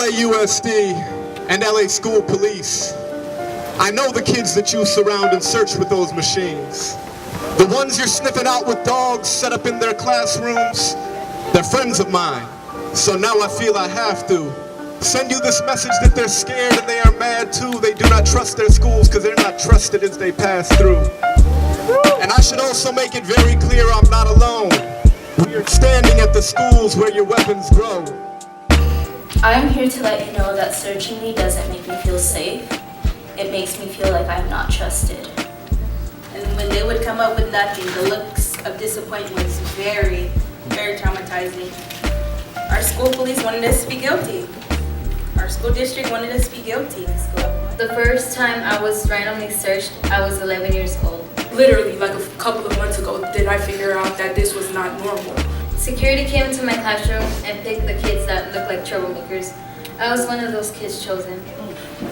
LAUSD and LA School Police, I know the kids that you surround and search with those machines. The ones you're sniffing out with dogs set up in their classrooms, they're friends of mine. So now I feel I have to send you this message that they're scared and they are mad too. They do not trust their schools because they're not trusted as they pass through. And I should also make it very clear I'm not alone. We are standing at the schools where your weapons grow. I am here to let you know that searching me doesn't make me feel safe. It makes me feel like I'm not trusted. And when they would come up with nothing, the looks of disappointment was very, very traumatizing. Our school police wanted us to be guilty. Our school district wanted us to be guilty. The first time I was randomly searched, I was 11 years old. Literally, like a couple of months ago, did I figure out that this was not normal. Security came into my classroom and picked the kids that looked like troublemakers. I was one of those kids chosen.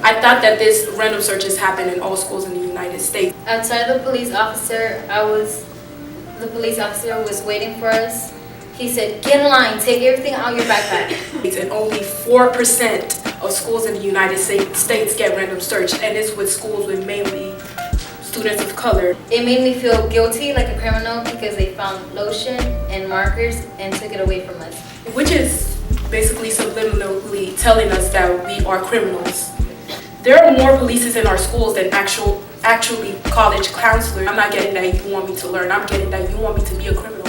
I thought that this random searches happen in all schools in the United States. Outside the police officer, the police officer was waiting for us. He said, "Get in line, take everything out of your backpack." And only 4% of schools in the United States get random searched, and it's with schools with mainly students of color. It made me feel guilty like a criminal because they found lotion and markers and took it away from us. Which is basically subliminally telling us that we are criminals. There are more police in our schools than actually college counselors. I'm not getting that you want me to learn. I'm getting that you want me to be a criminal.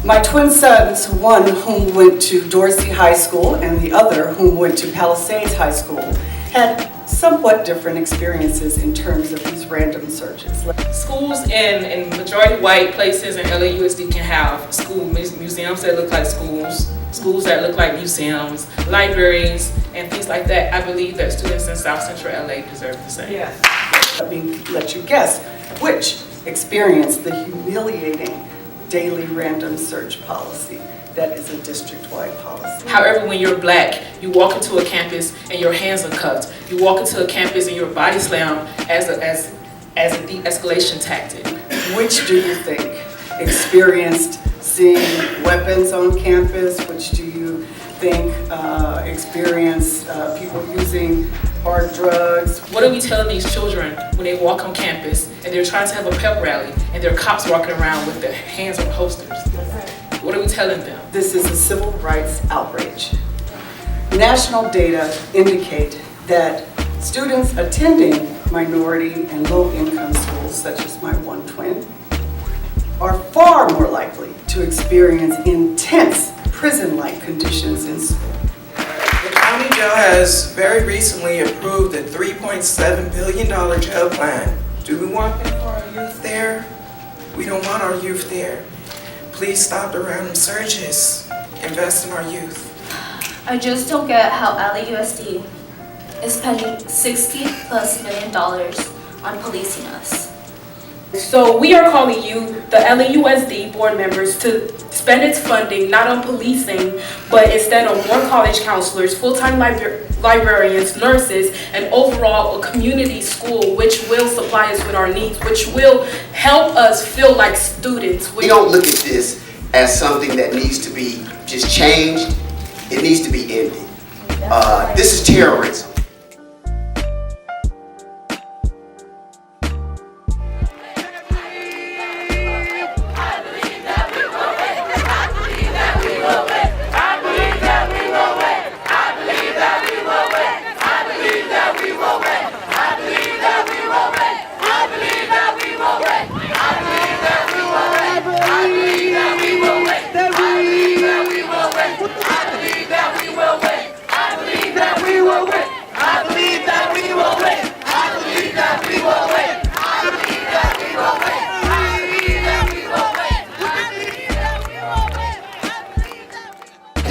My twin sons, one whom went to Dorsey High School and the other whom went to Palisades High School, had somewhat different experiences in terms of these random searches. Schools in majority white places in LAUSD can have school museums that look like schools, schools that look like museums, libraries, and things like that. I believe that students in South Central LA deserve the same. Yeah. Let me let you guess which experienced the humiliating daily random search policy that is a district-wide policy. However, when you're black, you walk into a campus and your hands are cuffed. You walk into a campus and your body slammed as a de-escalation tactic. Which do you think experienced seeing weapons on campus? Which do you think experienced people using hard drugs? What are we telling these children when they walk on campus and they're trying to have a pep rally and there are cops walking around with their hands on holsters? What are we telling them? This is a civil rights outrage. National data indicate that students attending minority and low-income schools, such as my one twin, are far more likely to experience intense prison-like conditions in school. The county jail has very recently approved a $3.7 billion jail plan. Do we want them for our youth there? We don't want our youth there. Please stop the random searches. Invest in our youth. I just don't get how LAUSD is spending $60+ million on policing us. So we are calling you, the LAUSD board members, to spend its funding not on policing, but instead on more college counselors, full-time librarians, nurses, and overall a community school which will supply us with our needs, which will help us feel like students. We don't look at this as something that needs to be just changed. It needs to be ended. This is terrorism.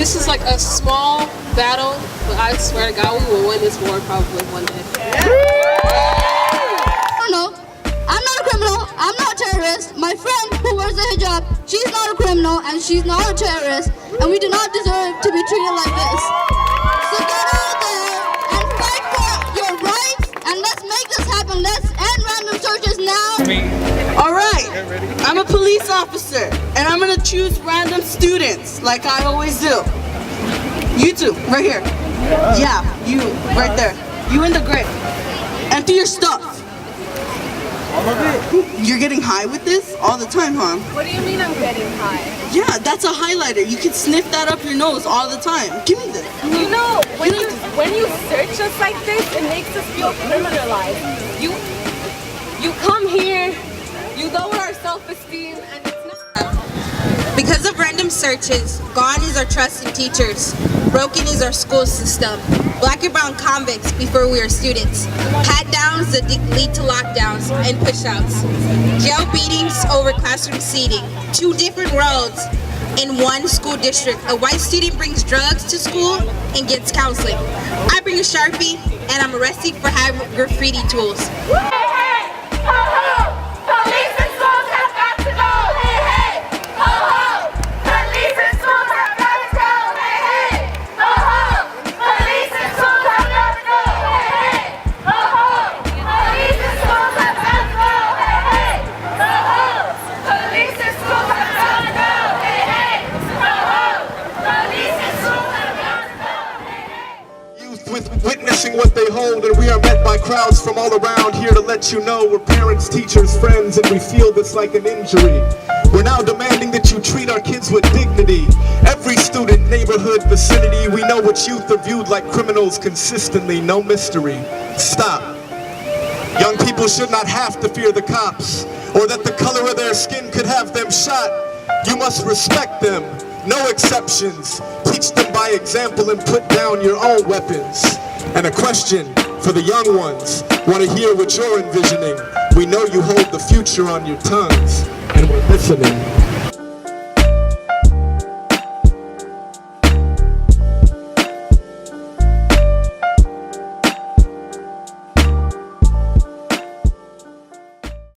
This is like a small battle, but I swear to God, we will win this war probably one day. No, I'm not a criminal. I'm not a terrorist. My friend who wears a hijab, she's not a criminal and she's not a terrorist, and we do not deserve to be treated like this. So get out there and fight for your rights, and let's make this happen. Let's end random searches now. All right, I'm a police officer, and I'm gonna choose random students like I always do. You two, right here. Yeah, you, right there. You in the gray. Empty your stuff. All of it? You're getting high with this? All the time, huh? What do you mean I'm getting high? Yeah, that's a highlighter. You can sniff that up your nose all the time. Give me this. You know, when you search us like this, it makes us feel criminalized. You come here, you lower our self-esteem, and it's not. Because of random searches, gone is our trust in teachers. Broken is our school system. Black and brown convicts before we were students. Pat downs that lead to lockdowns and push-outs. Jail beatings over classroom seating. 2 different roads in one school district. A white student brings drugs to school and gets counseling. I bring a Sharpie and I'm arrested for having graffiti tools. Witnessing what they hold, and we are met by crowds from all around here to let you know we're parents, teachers, friends, and we feel this like an injury. We're now demanding that you treat our kids with dignity. Every student, neighborhood, vicinity, we know which youth are viewed like criminals consistently, no mystery. Stop. Young people should not have to fear the cops, or that the color of their skin could have them shot. You must respect them. No exceptions. Teach them by example and put down your own weapons. And a question for the young ones. Want to hear what you're envisioning. We know you hold the future on your tongues, and we're listening.